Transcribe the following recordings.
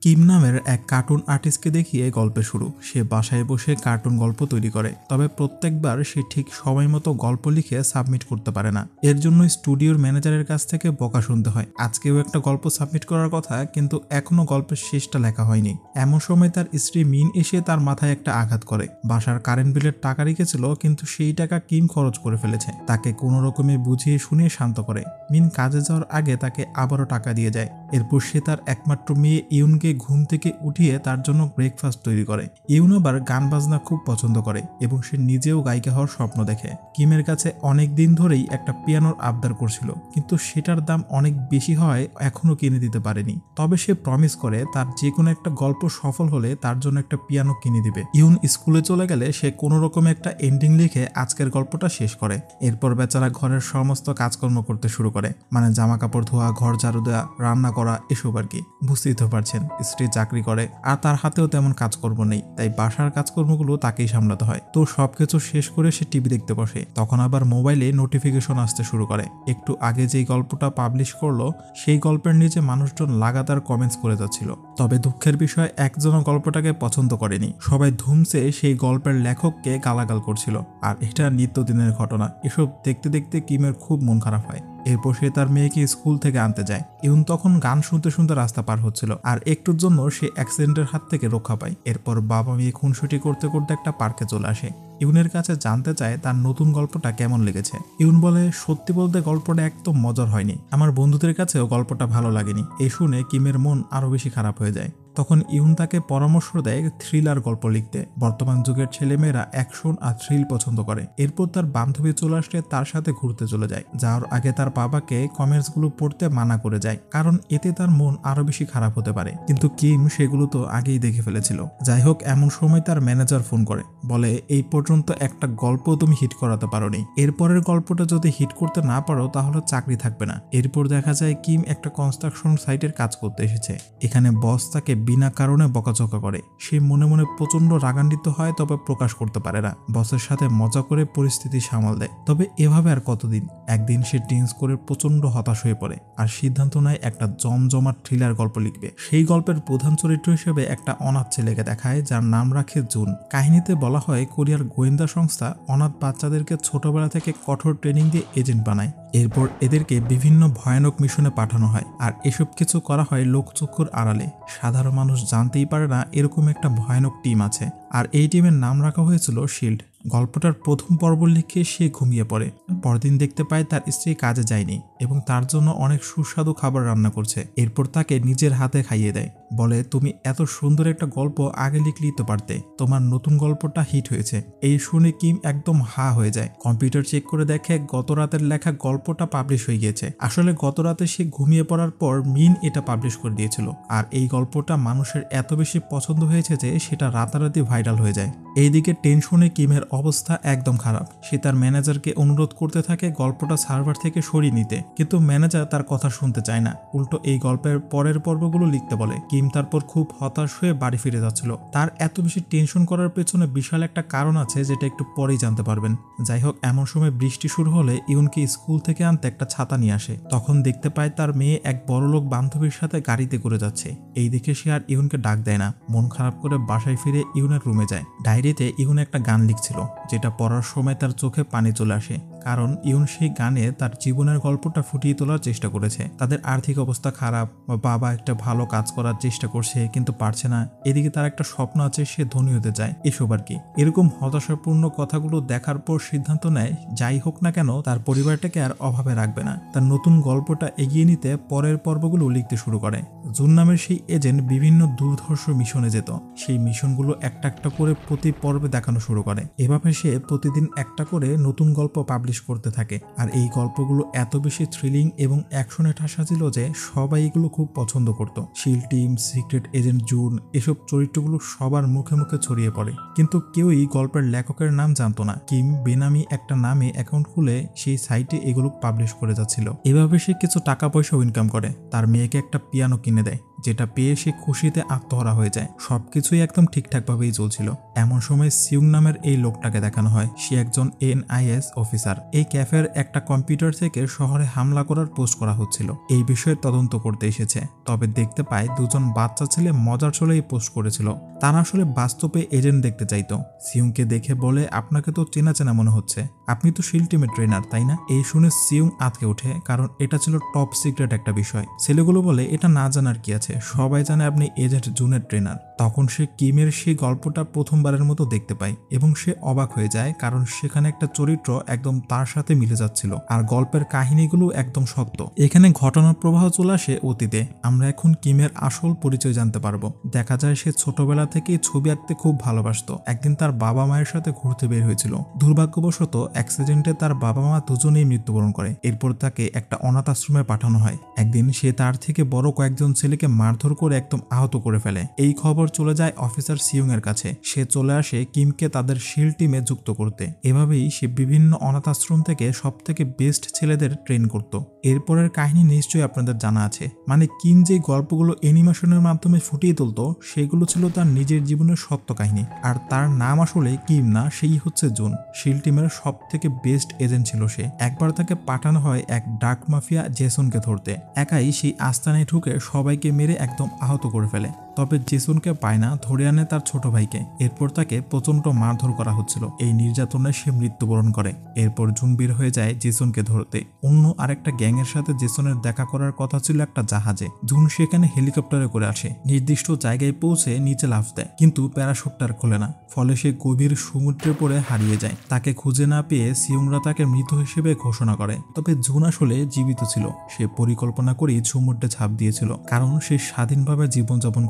Kim নামের এক cartoon আর্টিস্টকে দেখিয়ে গল্পের শুরু। সে বাসায় বসে কার্টুন গল্প তৈরি করে, তবে প্রত্যেকবার সে ঠিক সময় মতো গল্প লিখে সাবমিট করতে পারে না। এর জন্য স্টুডিওর ম্যানেজারের কাছ থেকে বকা শুনতে হয়। আজকেও একটা গল্প সাবমিট করার কথা, কিন্তু এখনো গল্পের শেষটা লেখা হয়নি। এমন সময় তার স্ত্রী মিন এসে তার মাথায় একটা আঘাত করে। বাসার কারেন্ট বিলের টাকা রেখেছিল, কিন্তু সেই টাকা কিম খরচ করে ফেলেছে। তাকে কোনো রকমে বুঝিয়ে শুনিয়ে শান্ত করে। মিন কাজে যাওয়ার আগে তাকে আবারও টাকা দিয়ে যায়। এরপর সে তার একমাত্র মেয়ে ইউনকে ঘুম থেকে উঠিয়ে তার জন্য ব্রেকফাস্ট তৈরি করে। ইউন আবার গান বাজনা খুব পছন্দ করে এবং সে নিজেও গায়িকা হওয়ার স্বপ্ন দেখে। কিমের কাছে অনেক দিন ধরেই একটা পিয়ানোর আবদার করছিল, কিন্তু সেটার দাম অনেক বেশি হওয়ায় এখনো কিনে দিতে পারেনি। তবে সে প্রমিস করে তার যে কোনো একটা গল্প সফল হলে তার জন্য একটা পিয়ানো কিনে দিবে। ইউন স্কুলে চলে গেলে সে কোনো রকমে একটা এন্ডিং লিখে আজকের গল্পটা শেষ করে। এরপর বেচারা ঘরের সমস্ত কাজকর্ম করতে শুরু করে, মানে জামা কাপড় ধোয়া, ঘর ঝাড়ু দেওয়া, রান্না করা, এসব আর কি। বুঝতেই তো পারছেন, স্ত্রী চাকরি করে আর তার হাতেও তেমন কাজকর্ম নেই, তাই বাসার কাজকর্মগুলো তাকেই সামলাতে হয়। তো সবকিছু শেষ করে সে টিভি দেখতে বসে। তখন আবার মোবাইলে নোটিফিকেশন আসতে শুরু করে। একটু আগে যেই গল্পটা পাবলিশ করলো সেই গল্পের নিচে মানুষজন লাগাতার কমেন্টস করে যাচ্ছিল। তবে দুঃখের বিষয়, একজনও গল্পটাকে পছন্দ করেনি। সবাই ধুমসে সেই গল্পের লেখককে গালাগাল করছিল। আর এটা নিত্যদিনের ঘটনা। এসব দেখতে দেখতে কিমের খুব মন খারাপ হয়। এরপর সে তার মেয়েকে স্কুল থেকে আনতে যায়। ইউন তখন গান শুনতে শুনতে রাস্তা পার হচ্ছিল, আর একটুর জন্য সে অ্যাক্সিডেন্টের হাত থেকে রক্ষা পায়। এরপর বাবা মেয়ে খুনসুটি করতে করতে একটা পার্কে চলে আসে। ইউনের কাছে জানতে চায় তার নতুন গল্পটা কেমন লেগেছে। ইউন বলে, সত্যি বলতে গল্পটা একদম মজার হয়নি, আমার বন্ধুদের কাছেও গল্পটা ভালো লাগেনি। এই শুনে কিমের মন আরো বেশি খারাপ হয়ে যায়। তখন ইউন তাকে পরামর্শ দেয় থ্রিলার গল্প লিখতে। বর্তমান যুগের ছেলেমেয়েরা অ্যাকশন আর থ্রিল পছন্দ করে। এরপর তার বান্ধবী চলে আসলে তার সাথে ঘুরতে চলে যায়। যাওয়ার আগে তার বাবাকে কমেন্টসগুলো পড়তে মানা করে যায়, কারণ এতে তার মন আরো বেশি খারাপ হতে পারে। কিন্তু কিম সেগুলো তো আগেই দেখে ফেলেছিল। যাই হোক, এমন সময় তার ম্যানেজার ফোন করে, বলে এই পর্যন্ত একটা গল্প তুমি হিট করাতে পারোনি, এরপরের গল্পটা যদি হিট করতে না পারো তাহলে চাকরি থাকবে না। এরপর দেখা যায় কিম একটা কনস্ট্রাকশন সাইটের কাজ করতে এসেছে। এখানে বস তাকে বিনা কারণে বকাঝকা করে। সে মনে মনে প্রচন্ড রাগান্বিত হয়, তবে প্রকাশ করতে পারে না। বসের সাথে মজা করে পরিস্থিতি সামাল দেয়। তবে এভাবে আর কতদিন। একদিন সে ড্রিঙ্কস করে প্রচন্ড হতাশ হয়ে পড়ে আর সিদ্ধান্ত নেয় একটা জমজমাট থ্রিলার গল্প লিখবে। সেই গল্পের প্রধান চরিত্র হিসেবে একটা অনাথ ছেলেকে দেখায়, যার নাম রাখে জুন। কাহিনীতে বলা হয় কোরিয়ার গোয়েন্দা সংস্থা অনাথ বাচ্চাদেরকে ছোটবেলা থেকে কঠোর ট্রেনিং দিয়ে এজেন্ট বানায়। এরপর এদেরকে বিভিন্ন ভয়ানক মিশনে পাঠানো হয়, আর এসব কিছু করা হয় লোকচক্ষুর আড়ালে। সাধারণ মানুষ জানতেই পারে না এরকম একটা ভয়ানক টিম আছে, আর এই টিমের নাম রাখা হয়েছিল শিল্ড। গল্পটার প্রথম পর্ব লিখে সে ঘুমিয়ে পড়ে। পরদিন দেখতে পায় তার স্ত্রী কাজে যায়নি এবং তার জন্য অনেক সুস্বাদু খাবার রান্না করছে। এরপর তাকে নিজের হাতে খাইয়ে দেয়। বলে, তুমি এত সুন্দর একটা গল্প আগে লিখলেই তো পারতে, তোমার নতুন গল্পটা হিট হয়েছে। এই শুনে কিম একদম হা হয়ে যায়। কম্পিউটার চেক করে দেখে গত রাতের লেখা গল্পটা পাবলিশ হয়ে গিয়েছে। আসলে গত রাতে সে ঘুমিয়ে পড়ার পর মিন এটা পাবলিশ করে দিয়েছিল, আর এই গল্পটা মানুষের এত বেশি পছন্দ হয়েছে যে সেটা রাতারাতি ভাইরাল হয়ে যায়। এইদিকে টেনশনে কিমের অবস্থা একদম খারাপ। সে তার ম্যানেজারকে অনুরোধ করতে থাকে গল্পটা সার্ভার থেকে সরিয়ে নিতে, কিন্তু ম্যানেজার তার কথা শুনতে চায় না। উল্টো এই গল্পের পরের পর্বগুলো লিখতে বলে। কিম তারপর খুব হতাশ হয়ে বাড়ি ফিরে যাচ্ছিল। তার এত বেশি টেনশন করার পেছনে বিশাল একটা কারণ আছে, যেটা একটু পরেই জানতে পারবেন। যাই হোক, এমন সময় বৃষ্টি শুরু হলে ইউনকে স্কুল থেকে আনতে একটা ছাতা নিয়ে আসে। তখন দেখতে পায় তার মেয়ে এক বড়লোক বান্ধবীর সাথে গাড়িতে করে যাচ্ছে। এই দেখে সে আর ইউনকে ডাক দেয় না। মন খারাপ করে বাসায় ফিরে ইউনের রুমে যায়। ডায়েরিতে ইউন একটা গান লিখছিল, যেটা পড়ার সময় তার চোখে পানি চলে আসে, কারণ ইউন সেই গানে তার জীবনের গল্পটা ফুটিয়ে তোলার চেষ্টা করেছে। তাদের আর্থিক অবস্থা খারাপ, বাবা একটা ভালো কাজ করার চেষ্টা করছে কিন্তু পারছে না। এদিকে তার একটা স্বপ্ন আছে, সে ধনী হতে চায়, এসব আর কি। এরকম হতাশাপূর্ণ কথাগুলো দেখার পর সিদ্ধান্ত নেয় যাই হোক না কেন তার পরিবারটাকে আর অভাবে রাখবে না। তার নতুন গল্পটা এগিয়ে নিতে পরের পর্বগুলো লিখতে শুরু করে। জুন নামের সেই এজেন্ট বিভিন্ন দুর্ধর্ষ মিশনে যেত। সেই মিশনগুলো একটা একটা করে প্রতি পর্বে দেখানো শুরু করে। এভাবে সে প্রতিদিন একটা করে নতুন গল্প পাবলিশ করতে থাকে। আর এই গল্পগুলো এত বেশি থ্রিলিং এবং অ্যাকশনে ঠাসা ছিল যে সবাই এগুলো খুব পছন্দ করত। শিল টিম, সিক্রেট এজেন্ট জুন, এসব চরিত্রগুলো সবার মুখে মুখে ছড়িয়ে পড়ে, কিন্তু কেউই গল্পের লেখকের নাম জানতো না। কিম বেনামি একটা নামে অ্যাকাউন্ট খুলে সেই সাইটে এগুলো পাবলিশ করে যাচ্ছিল। এভাবে সে কিছু টাকা পয়সাও ইনকাম করে। তার মেয়েকে একটা পিয়ানো কিনে দেয়, যেটা পেয়ে সে খুশিতে আত্মহারা হয়ে যায়। সবকিছুই একদম ঠিকঠাক ভাবেই চলছিল। এমন সময় সিউং নামের এই লোকটাকে দেখানো হয়। সে একজন NIS অফিসার। এই ক্যাফের একটা কম্পিউটার থেকে শহরে হামলা করার পোস্ট করা হচ্ছিল, এই বিষয়ে তদন্ত করতে এসেছে। তবে দেখতে পায় দুজন বাচ্চা ছেলে মজার ছলে এই পোস্ট করেছিল। তারা আসলে বাস্তবে এজেন্ট দেখতে চাইতো। সিউংকে দেখে বলে, আপনাকে তো চেনা চেনা মনে হচ্ছে, আপনি তো শিল টিমের ট্রেনার তাই না? এই শুনে সিউং আতকে ওঠে, কারণ এটা ছিল টপ সিক্রেট একটা বিষয়। ছেলেগুলো বলে, এটা না জানার কি আছে, সবাই জানে আপনি এজেন্ট জুনের ট্রেনার। তখন সে কিমের সেই গল্পটা প্রথমবারের মতো দেখতে পায় এবং সে অবাক হয়ে যায়, কারণ সেখানে একটা চরিত্র একদম তার সাথে মিলে যাচ্ছিল আর গল্পের কাহিনীগুলো একদম সত্য। এখানে ঘটনার প্রবাহ চলে আসে অতীতে। আমরা এখন কিমের আসল পরিচয় জানতে পারবো। দেখা যায় সে ছোটবেলা থেকেই ছবি আঁকতে খুব ভালোবাসতো। একদিন তার বাবা মায়ের সাথে ঘুরতে বের হয়েছিল। দুর্ভাগ্যবশত অ্যাক্সিডেন্টে তার বাবা মা দুজনেই মৃত্যুবরণ করে। এরপর তাকে একটা অনাথ আশ্রমে পাঠানো হয়। একদিন সে তার থেকে বড় কয়েকজন ছেলেকে মারধর করে একদম আহত করে ফেলে। এই খবর চলে যায় অফিসার সিউং এর কাছে। সে চলে আসে কিমকে তাদের শিল টিমে যুক্ত করতে। এভাবেই সে বিভিন্ন অনাথ আশ্রম থেকে সব থেকে বেস্ট ছেলেদের ট্রেন করত। এরপরের কাহিনী নিশ্চয়ই আপনাদের জানা আছে। মানে কিম যে গল্পগুলো অ্যানিমেশনের মাধ্যমে ফুটিয়ে তুলতো, সেগুলো ছিল তার নিজের জীবনের সত্য কাহিনী। আর তার নাম আসলে কিম না, সেই হচ্ছে জুন। শিল টিমের সব থেকে বেস্ট এজেন্ট ছিল সে। একবার তাকে পাঠানো হয় এক ডার্ক মাফিয়া জেসনকে ধরতে। একাই সেই আস্তানায় ঢুকে সবাইকে মেরে একদম আহত করে ফেলে। তবে জেসনকে পায় না, ধরে আনে তার ছোট ভাইকে। এরপর তাকে প্রচন্ড মারধর করা হচ্ছিল। এই নির্যাতনে সে মৃত্যুবরণ করে। এরপর জুন বের হয়ে যায় জেসনকে ধরতে। অন্য আরেকটা গ্যাংয়ের সাথে জেসনের দেখা করার কথা ছিল একটা জাহাজে। জুন সেখানে হেলিকপ্টারে করে আসে। নির্দিষ্ট জায়গায় পৌঁছে নিচে লাফ দেয়, কিন্তু প্যারাশুটটার খোলে না। ফলে সে গভীর সমুদ্রে পড়ে হারিয়ে যায়। তাকে খুঁজে না পেয়ে সিউংরা তাকে মৃত হিসেবে ঘোষণা করে। তবে জুন আসলে জীবিত ছিল। সে পরিকল্পনা করেই সমুদ্রে ঝাঁপ দিয়েছিল, কারণ সে স্বাধীনভাবে জীবনযাপন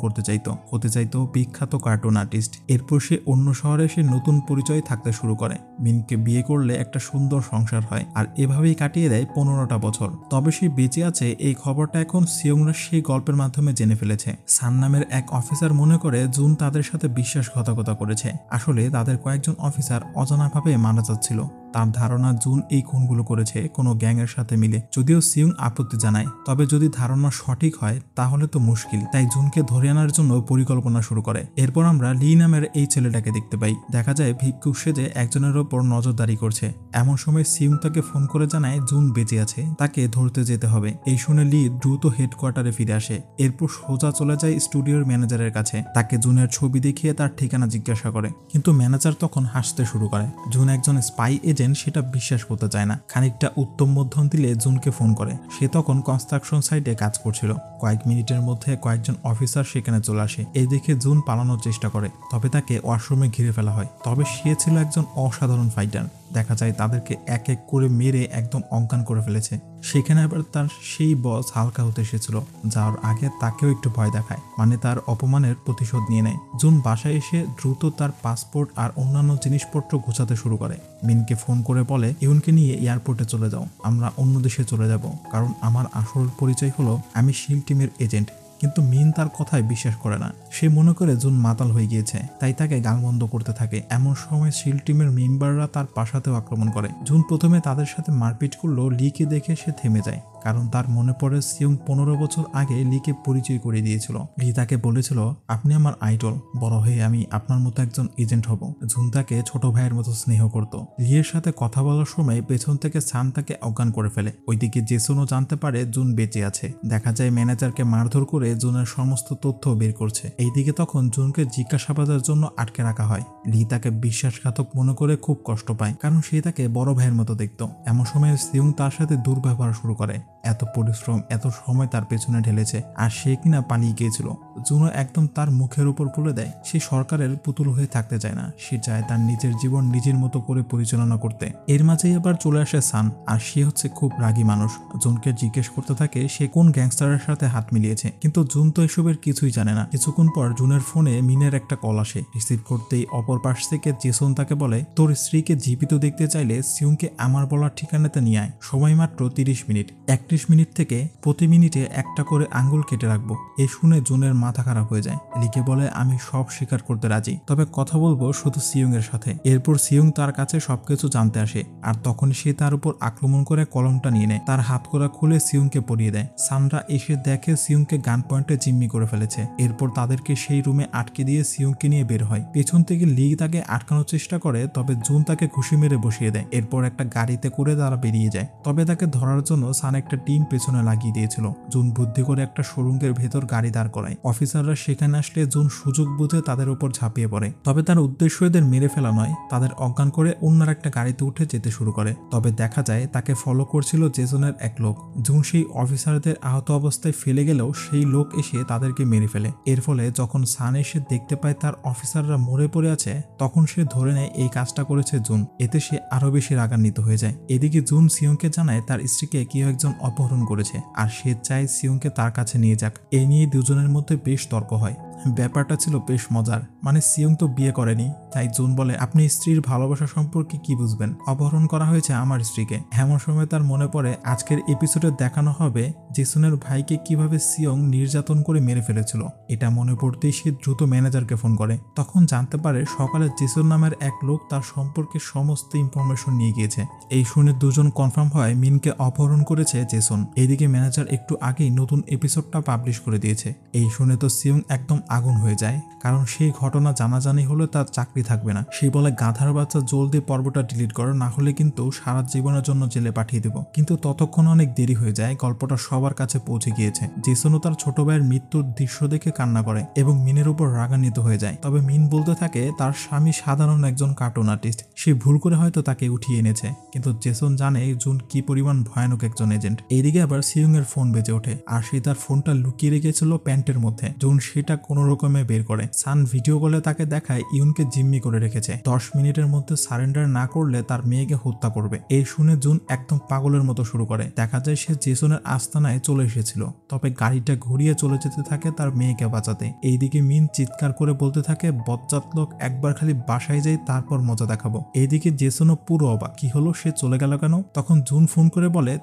হতে চাইতো বিখ্যাত কার্টুন আর্টিস্ট। এরপর সে অন্য শহরে সে নতুন পরিচয় থাকতে শুরু করে। মিনকে বিয়ে করলে একটা সুন্দর সংসার হয়, আর এভাবেই কাটিয়ে দেয় 15টা বছর। তবে সে বেঁচে আছে এই খবরটা এখন সিউংরা সেই গল্পের মাধ্যমে জেনে ফেলেছে। সান নামের এক অফিসার মনে করে জুন তাদের সাথে বিশ্বাসঘাতকতা করেছে। আসলে তাদের কয়েকজন অফিসার অজানাভাবে মারা যাচ্ছিল। তার ধারণা জুন এই খুনগুলো করেছে কোনো গ্যাংয়ের সাথে মিলে। যদিও সিউং আপত্তি জানায়, তবে যদি ধারণা সঠিক হয় তাহলে তো মুশকিল। তাই জুনকে ধরে আনার জন্য পরিকল্পনা শুরু করে। এরপর আমরা লি নামের এই ছেলেটাকে দেখতে পাই। দেখা যায় ভিক্ষুক সেজে একজনের ওপর নজরদারি করছে। এমন সময় সিউং তাকে ফোন করে জানায় জুন বেঁচে আছে, তাকে ধরতে যেতে হবে। এই শুনে লি দ্রুত হেডকোয়ার্টারে ফিরে আসে। এরপর সোজা চলে যায় স্টুডিওর ম্যানেজারের কাছে। তাকে জুনের ছবি দেখিয়ে তার ঠিকানা জিজ্ঞাসা করে, কিন্তু ম্যানেজার তখন হাসতে শুরু করে। জুন একজন স্পাই সেটা বিশ্বাস করতে চায় না। খানিকটা উত্তম মধ্যম দিলে জুনকে ফোন করে। সে তখন কনস্ট্রাকশন সাইটে কাজ করছিল। কয়েক মিনিটের মধ্যে কয়েকজন অফিসার সেখানে চলে আসে। এই দেখে জুন পালানোর চেষ্টা করে, তবে তাকে ওয়াশরুমে ঘিরে ফেলা হয়। তবে সে ছিল একজন অসাধারণ ফাইটার। দেখা যায় তাদেরকে এক এক করে মেরে একদম অজ্ঞান করে ফেলেছে। সেখানে আবার তার সেই বস হালকা হতে এসেছিল, যাওয়ার আগে তাকেও একটু ভয় দেখায়, মানে তার অপমানের প্রতিশোধ নিয়ে নেয়। জুন বাসায় এসে দ্রুত তার পাসপোর্ট আর অন্যান্য জিনিসপত্র গোছাতে শুরু করে। মিনকে ফোন করে বলে, ইউনকে নিয়ে এয়ারপোর্টে চলে যাও, আমরা অন্য দেশে চলে যাব, কারণ আমার আসল পরিচয় হলো আমি শিল টিমের এজেন্ট। কিন্তু মিন তার কথায় বিশ্বাস করে না। সে মনে করে জুন মাতাল হয়ে গিয়েছে, তাই তাকে গালমন্দ করতে থাকে। এমন সময় শিল টিমের মেম্বাররা তার বাসাতেও আক্রমণ করে। জুন প্রথমে তাদের সাথে মারপিট করলেও লিকে দেখে সে থেমে যায়, কারণ তার মনে পড়ে সিউং 15 বছর আগে লিকে পরিচয় করে দিয়েছিল। লি তাকে বলেছিল, আপনি আমার আইডল, বড় হয়ে আমি আপনার মতো একজন এজেন্ট হব। জুন তাকে ছোট ভাইয়ের মতো স্নেহ করত। লিয়ের সাথে কথা বলার সময় পেছন থেকে সান তাকে অজ্ঞান করে ফেলে। ওইদিকে জেসনও জানতে পারে জুন বেঁচে আছে। দেখা যায় ম্যানেজারকে মারধর করে জুনের সমস্ত তথ্য বের করছে। এইদিকে তখন জুনকে জিজ্ঞাসাবাদের জন্য আটকে রাখা হয়। লি তাকে বিশ্বাসঘাতক মনে করে খুব কষ্ট পায়, কারণ সে তাকে বড় ভাইয়ের মতো দেখত। এমন সময় সিউং তার সাথে দুর্ব্যবহার শুরু করে। এত পরিশ্রম, এত সময় তার পেছনে ঢেলেছে, আর সে কিনা পালিয়ে গিয়েছিল। জুনো একদম তার মুখের উপর তুলে দেয়। সে সরকারের পুতুল হয়ে থাকতে চায় না, সে চায় তার নিজের জীবন নিজের মতো করে পরিচালনা করতে। এর মাঝেই আবার চলে আসে সান, আর সে হচ্ছে খুব রাগী মানুষ। জুনকে জিজ্ঞেস করতে থাকে সে কোন গ্যাংস্টারের সাথে হাত মিলিয়েছে, কিন্তু জুন তো এসবের কিছুই জানে না। কিছুক্ষণ পর জুনের ফোনে মিনের একটা কল আসে। রিসিভ করতেই অপর পাশ থেকে জেসন তাকে বলে, তোর স্ত্রীকে জীবিত দেখতে চাইলে সিউংকে আমার বলার ঠিকানাতে নিয়ে আয়, সময় মাত্র 30 মিনিট। 1 31 মিনিট থেকে প্রতি মিনিটে একটা করে আঙ্গুল কেটে রাখবো। এ শুনে জুনের মাথা খারাপ হয়ে যায়। লিকে বলে আমি সব স্বীকার করতে রাজি, তবে কথা বলবো শুধু সিয়ং এর সাথে। এরপর সিয়ং তার কাছে সবকিছু জানতে আসে আর তখন সে তার উপর আক্রমণ করে কলমটা নিয়ে নেয়, তার হাত করা খুলে সিয়ংকে পরিয়ে দেয়। সানরা এসে দেখে সিয়ংকে গান পয়েন্টে জিম্মি করে ফেলেছে। এরপর তাদেরকে সেই রুমে আটকে দিয়ে সিয়ংকে নিয়ে বের হয়। পেছন থেকে লি তাকে আটকানোর চেষ্টা করে, তবে জুন তাকে ঘুষি মেরে বসিয়ে দেয়। এরপর একটা গাড়িতে করে তারা বেরিয়ে যায়, তবে তাকে ধরার জন্য সান একটা টিম পেছনে লাগিয়ে দিয়েছিল। জুন বুদ্ধি করে একটা সুড়ঙ্গের ভেতর গাড়ি দাঁড় করায়। অফিসাররা সেখানে আসলে জুন সুযোগ বুঝে তাদের উপর ঝাঁপিয়ে পড়ে, তবে তার উদ্দেশ্য এদের মেরে ফেলা নয়, তাদের অজ্ঞান করে অন্যর একটা গাড়িতে উঠে যেতে শুরু করে। তবে দেখা যায় তাকে ফলো করছিল জেসনের এক লোক। জুন সেই অফিসারদের আহত অবস্থায় ফেলে গেলেও সেই লোক এসে তাদেরকে মেরে ফেলে। এর ফলে যখন সান এসে দেখতে পায় তার অফিসাররা মরে পড়ে আছে, তখন সে ধরে নেয় এই কাজটা করেছে জুন। এতে সে আরো বেশি রাগান্বিত হয়ে যায়। এদিকে জুন সিয়ংকে জানায় তার স্ত্রীকে কেউ একজন অপহরণ করেছে আর সে চায় সিয়ংকে তার কাছে নিয়ে যাক। এই নিয়ে দুজনের মধ্যে বেশ তর্ক হয়। ব্যাপারটা ছিল বেশ মজার, মানে সিয়ং তো বিয়ে করেনি, তাই জুন বলে আপনি স্ত্রীর ভালোবাসা সম্পর্কে কি বুঝবেন, অপহরণ করা হয়েছে আমার স্ত্রীকে। এমন সময় তার মনে পড়ে আজকের এপিসোডে দেখানো হবে জেসনের ভাইকে কিভাবে সিয়ং নির্যাতন করে মেরে ফেলেছিল। এটা মনে পড়তেই সে দ্রুত ম্যানেজারকে ফোন করে। তখন জানতে পারে সকালে জেসন নামের এক লোক তার সম্পর্কে সমস্ত ইনফরমেশন নিয়ে গিয়েছে। এই শুনে দুজন কনফার্ম হয় মিনকে অপহরণ করেছে জেসন। এইদিকে ম্যানেজার একটু আগেই নতুন এপিসোডটা পাবলিশ করে দিয়েছে। এই শুনে তো সিয়ং একদম আগুন হয়ে যায়, কারণ সেই ঘটনা জানাজানি হলে তার চাকরি থাকবে না। সে বলে গাধার বাচ্চা জলদি পর্বটা ডিলিট করো, না হলে কিন্তু সারা জীবনের জন্য জেলে পাঠিয়ে দেব। কিন্তু ততক্ষণ অনেক দেরি হয়ে যায়, গল্পটা সবার কাছে পৌঁছে গিয়েছে। জেসনও তার ছোট ভাইয়ের মৃত্যুর দৃশ্য দেখে কান্না করে এবং মিনের উপর রাগান্বিত হয়ে যায়। তবে মিন বলতে থাকে তার স্বামী সাধারণ একজন কার্টুন আর্টিস্ট, সে ভুল করে হয়তো তাকে উঠিয়ে এনেছে, কিন্তু জেসন জানে জুন কি পরিমাণ ভয়ানক একজন এজেন্ট। এইদিকে আবার সিয়ং এর ফোন বেজে ওঠে আর সে তার ফোনটা লুকিয়ে রেখেছিল প্যান্টের মধ্যে। জুন সেটা কোনো রকমে বের করে। সান ভিডিও কলে তাকে দেখায় ইউনকে জিম্মি করে রেখেছে, 10 মিনিটের মধ্যে সারেন্ডার না করলে তার মেয়েকে হত্যা করবে। এই শুনে জুন একদম পাগলের মতো শুরু করে। দেখা যায় সে জেসনের আস্তানায় চলে এসেছিল, তবে গাড়িটা ঘুরিয়ে চলে যেতে থাকে তার মেয়েকে বাঁচাতে। এইদিকে মিন চিৎকার করে বলতে থাকে বজ্জাত লোক, একবার খালি বাসায় যাই তারপর মজা দেখাবো। এইদিকে জেসনও পুরো অবাক, কি হলো, সে চলে গেল কেন? তখন জুন ফোন করে বলে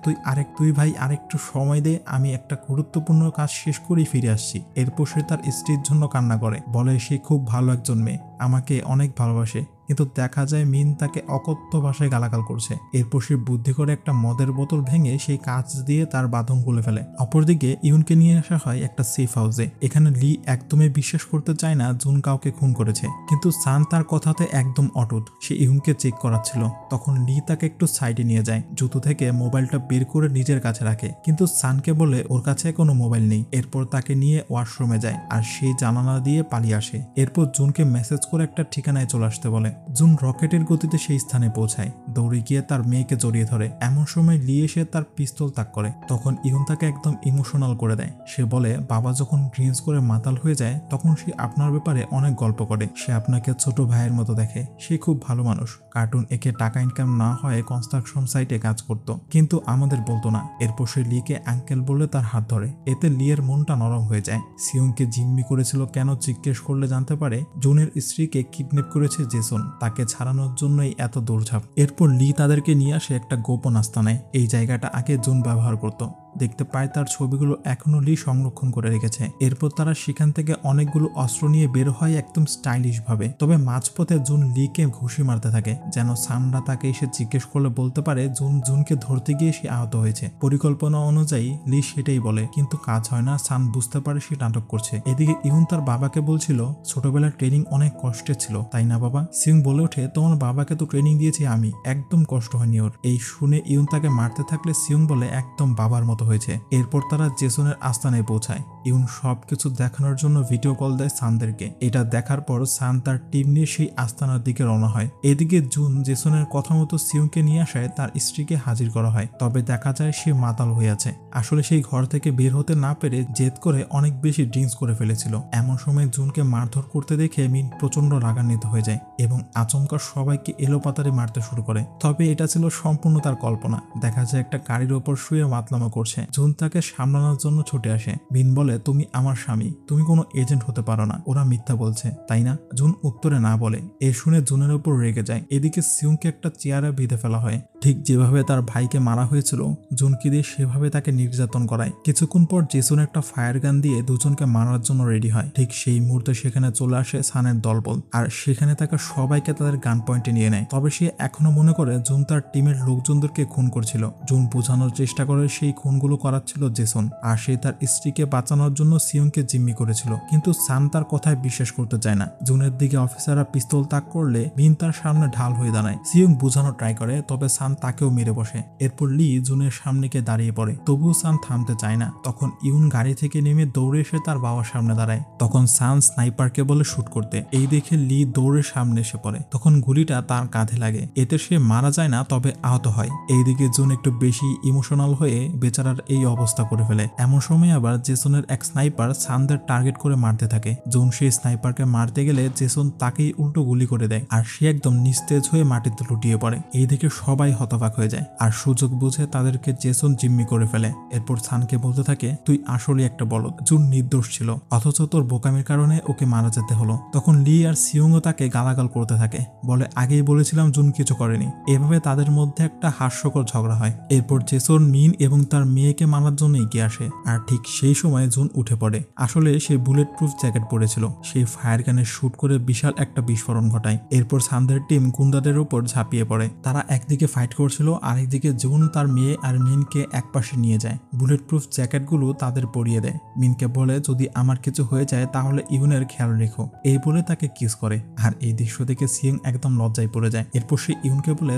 তুই ভাই আরেকটু সময় দে, আমি একটা গুরুত্বপূর্ণ কাজ শেষ করেই ফিরে আসছি। এরপর সে তার স্ত্রীর জন্য কান্না করে, বলে সে খুব ভালো একজন মেয়ে, আমাকে অনেক ভালোবাসে। কিন্তু দেখা যায় মিন তাকে অকথ্য ভাষায় গালাগাল করছে। এরপর সে বুদ্ধি করে একটা মদের বোতল ভেঙে সেই কাঁচ দিয়ে তার বাঁধন খুলে ফেলে। অপরদিকে ইউনকে নিয়ে আসা হয় একটা সেফ হাউসে। এখানে লি একদমই বিশ্বাস করতে চায় না জুন কাউকে খুন করেছে, কিন্তু সান তার কথাতে একদম অটুট। সে ইউনকে চেক করাচ্ছিল, তখন লি তাকে একটু সাইডে নিয়ে যায়, জুতো থেকে মোবাইলটা বের করে নিজের কাছে রাখে, কিন্তু সানকে বলে ওর কাছে কোনো মোবাইল নেই। এরপর তাকে নিয়ে ওয়াশরুমে যায় আর সেই জানালা দিয়ে পালিয়ে আসে। এরপর জুনকে মেসেজ করে একটা ঠিকানায় চলে আসতে বলে। জুন রকেটের গতিতে সেই স্থানে পৌঁছায়, দৌড়ে গিয়ে তার মেয়েকে জড়িয়ে ধরে। এমন সময় লি এসে তার পিস্তল তাক করে। তখন ইউন তাকে একদম ইমোশনাল করে দেয়। সে বলে বাবা যখন ড্রিঙ্কস করে মাতাল হয়ে যায় তখন সে আপনার ব্যাপারে অনেক গল্প করে, সে আপনাকে ছোট ভাইয়ের মতো দেখে, সে খুব ভালো মানুষ। কার্টুন একে টাকা ইনকাম না হয় কনস্ট্রাকশন সাইটে কাজ করত, কিন্তু আমাদের বলতো না। এরপর সে লিকে আঙ্কেল বলে তার হাত ধরে, এতে লিয়ের মনটা নরম হয়ে যায়। সিয়ংকে জিম্মি করেছিল কেন জিজ্ঞেস করলে জানতে পারে জুনের স্ত্রীকে কিডন্যাপ করেছে জেসন, তাকে ছাড়ানোর জন্যই এত দৌড়ঝাঁপ। এরপর লি তাদেরকে নিয়ে আসে একটা গোপন আস্তানায়। এই জায়গাটা আগে জুন ব্যবহার করত। দেখতে পায় তার ছবিগুলো এখনো লি সংরক্ষণ করে রেখেছে। এরপর তারা সেখান থেকে অনেকগুলো অস্ত্র নিয়ে বের হয় একদম স্টাইলিশ ভাবে। তবে মাঝপথে জুন লিকে ঘুষি মারতে থাকে, যেন সানরা তাকে এসে জিজ্ঞেস করলে বলতে পারে জুনকে ধরতে গিয়ে সে আহত হয়েছে। পরিকল্পনা অনুযায়ী লি সেটাই বলে, কিন্তু কাজ হয় না। সান বুঝতে পারে সে নাটক করছে। এদিকে ইউন তার বাবাকে বলছিল ছোটবেলার ট্রেনিং অনেক কষ্টের ছিল, তাই না বাবা? সিং বলে ওঠে তোমার বাবাকে তো ট্রেনিং দিয়েছি আমি, একদম কষ্ট হয়নি ওর। এই শুনে ইউন তাকে মারতে থাকলে সিং বলে একদম বাবার মতো হয়েছে। এরপর তারা জেসনের আস্তানায় পৌঁছায়। ইউন সবকিছু দেখানোর জন্য ভিডিও কল দেয় সানদেরকে। এটা দেখার পর সান তার টিম নিয়ে সেই আস্তানার দিকে রওনা হয়। এদিকে জুন জেসনের কথা মতো সিয়ংকে নিয়ে আসায় তার স্ত্রীকে হাজির করা হয়, তবে দেখা যায় সে মাতাল হয়ে আছে। আসলে সেই ঘর থেকে বের হতে না পেরে জেদ করে অনেক বেশি ড্রিঙ্কস করে ফেলেছিল। এমন সময় জুনকে মারধর করতে দেখে মিন প্রচন্ড রাগান্বিত হয়ে যায় এবং আচমকা সবাইকে এলোপাতাড়ি মারতে শুরু করে। তবে এটা ছিল সম্পূর্ণ তার কল্পনা। দেখা যায় একটা গাড়ির ওপর শুয়ে মাতলামো করছে করছে। জুন তাকে সামলানোর জন্য ছুটে আসে। মিন বলে, তুমি আমার স্বামী, তুমি কোনো এজেন্ট হতে পারো না। ওরা মিথ্যা বলছে, তাই না? জুন উত্তরে না বলে। এ শুনে জুনের উপর রেগে যায়। এদিকে সিউংকে একটা চেয়ারে বেঁধে ফেলা হয়। ঠিক যেভাবে তার ভাইকে মারা হয়েছিল, জুনকে দিয়ে সেভাবে তাকে নির্যাতন করায়। কিছুক্ষণ পর জেসন একটা ফায়ার গান দিয়ে দুজনকে মারার জন্য রেডি হয়। ঠিক সেই মুহূর্তে সেখানে চলে আসে সানের দলবল, আর সেখানে থাকা সবাইকে তাদের গান পয়েন্টে নিয়ে নেয়। তবে সে এখনো মনে করে জুন তার টিমের লোকজনদেরকে খুন করছিল। জুন বোঝানোর চেষ্টা করে সেই খুনগুলো করাচ্ছিল জেসন, আর সে তার স্ত্রীকে বাঁচানোর জন্য সিয়ংকে জিম্মি করেছিল। কিন্তু সান তার কথায় বিশ্বাস করতে চায় না। জুনের দিকে অফিসাররা পিস্তল তাক করলে মিন তার সামনে ঢাল হয়ে দাঁড়ায়। সিয়ং বোঝানো ট্রাই করে, তবে সান তাকেও মেরে বসে। এরপর লি জুনের সামনে গিয়ে দাঁড়িয়ে পড়ে, তবুও সান থামতে চায় না। তখন ইউন গাড়ি থেকে নেমে দৌড়ে এসে তার বাবার সামনে দাঁড়ায়। তখন সান স্নাইপারকে বলে শুট করতে। এই দেখে লি দৌড়ে সামনে এসে পড়ে। তখন গুলিটা তার কাঁধে লাগে। এতে সে মারা যায় না, তবে আহত হয়। এইদিকে জুন একটু বেশি ইমোশনাল হয়ে বেচারার এই অবস্থা করে ফেলে। এমন সময় আবার জেসনের এক স্নাইপার সানদের টার্গেট করে মারতে থাকে। জুন সেই স্নাইপারকে মারতে গেলে জেসন তাকেই উল্টো গুলি করে দেয়, আর সে একদম নিস্তেজ হয়ে মাটিতে লুটিয়ে পড়ে। এই দেখে সবাই হতবাক হয়ে যায়, আর সুযোগ বুঝে তাদেরকে জেসন জিম্মি করে ফেলে। এরপর সানকে বলতে থাকে, তুই আসলে একটা বলদ, জুন নির্দোষ ছিল, অথচ তোর বোকামির কারণে ওকে মারা যেতে হলো। তখন লি আর সিউংও তাকে গালাগাল করতে থাকে, বলে আগেই বলেছিলাম জুন কিছু করেনি। এভাবে তাদের মধ্যে একটা হাস্যকর ঝগড়া হয়। এরপর জেসন মিন এবং তার মেয়েকে মারার জন্য এগিয়ে আসে, আর ঠিক সেই সময় জুন উঠে পড়ে। আসলে সে বুলেট প্রুফ জ্যাকেট পরেছিল। সেই ফায়ার গানে শুট করে বিশাল একটা বিস্ফোরণ ঘটায়। এরপর সানদের টিম গুন্ডাদের উপর ঝাঁপিয়ে পড়ে। তারা একদিকে ফাইট করছিল, আরেকদিকে জুন তার মেয়ে আর মিনকে একপাশে নিয়ে যায়। বুলেট প্রুফ জ্যাকেটগুলো তাদের পরিয়ে দেয়। মিনকে বলে, যদি আমার কিছু হয়ে যায় তাহলে ইউনের খেয়াল রেখো। এই বলে তাকে কিস করে। আর এই দৃশ্য দেখে সিং একদম লজ্জায় পড়ে যায়। এরপর সে ইউনকে বলে,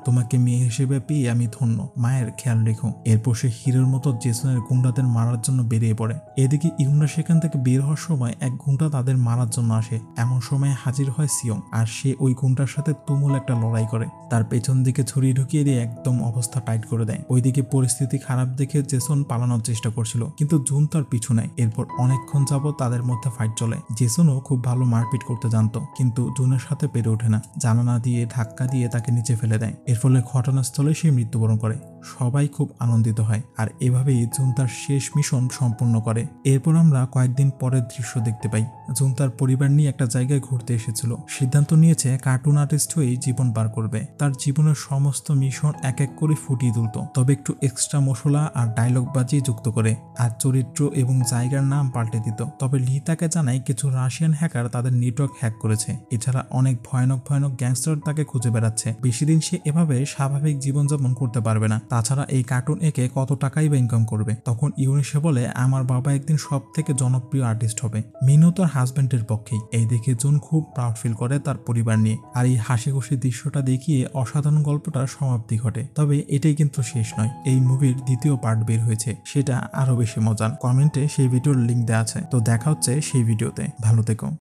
তোমাকে মেয়ে হিসেবে পেয়ে আমি ধন্য, মায়ের খেয়াল রেখো। এরপর সে হিরোর মতো জেসনের গুন্ডাদের মারার জন্য বেরিয়ে পড়ে। এদিকে ইউনরা সেখান থেকে বের হওয়ার সময় এক গুন্ডা তাদের মারার জন্য আসে। এমন সময় হাজির হয় সিয়ং, আর সে ওই গুন্ডার সাথে তুমুল একটা লড়াই করে। তার পেছন দিকে ছুরি ঢুকিয়ে দিয়ে একদম অবস্থা টাইট করে দেয়। ওইদিকে পরিস্থিতি খারাপ দেখে জেসন পালানোর চেষ্টা করছিল, কিন্তু জুন তার পিছু নেয়। এরপর অনেকক্ষণ যাবত তাদের মধ্যে ফাইট চলে। জেসনও খুব ভালো মারপিট করতে জানতো, কিন্তু জুনের সাথে পেরে ওঠে না। জানালা দিয়ে ধাক্কা দিয়ে তাকে নিচে ফেলে দেয়। এর ফলে ঘটনাস্থলে সে মৃত্যুবরণ করে। সবাই খুব আনন্দিত হয়, আর এভাবেই জুন তার শেষ মিশন সম্পূর্ণ করে। এরপর আমরা কয়েকদিন পরের দৃশ্য দেখতে পাই। জুন তার পরিবার নিয়ে একটা জায়গায় ঘুরতে এসেছিল। সিদ্ধান্ত নিয়েছে কার্টুন আর্টিস্ট হয়েই জীবন পার করবে। তার জীবনের সমস্ত মিশন এক এক করে ফুটিয়ে তুলত, তবে একটু এক্সট্রা মশলা আর ডায়লগ বাজি যুক্ত করে, আর চরিত্র এবং জায়গার নাম পাল্টে দিত। তবে লি তাকে জানায় কিছু রাশিয়ান হ্যাকার তাদের নেটওয়ার্ক হ্যাক করেছে। এছাড়া অনেক ভয়ানক ভয়ানক গ্যাংস্টার তাকে খুঁজে বেড়াচ্ছে। বেশি দিন সে এভাবে স্বাভাবিক জীবনযাপন করতে পারবে না। তাছাড়া এই কার্টুন একে কত টাকাই বা ইনকাম করবে। তখন ইউনিসে বলে, আমার বাবা একদিন সব থেকে জনপ্রিয় আর্টিস্ট হবে। মিনও তার হাজবেন্ডের পক্ষেই। এই দেখে জুন খুব প্রাউড ফিল করে তার পরিবার নিয়ে। আর এই হাসি খুশি দৃশ্যটা দেখিয়ে অসাধারণ গল্পটার সমাপ্তি ঘটে। তবে এটাই কিন্তু শেষ নয়। এই মুভির দ্বিতীয় পার্ট বের হয়েছে, সেটা আরো বেশি মজার। কমেন্টে সেই ভিডিওর লিঙ্ক দেওয়া আছে। তো দেখা হচ্ছে সেই ভিডিওতে। ভালো থেকো।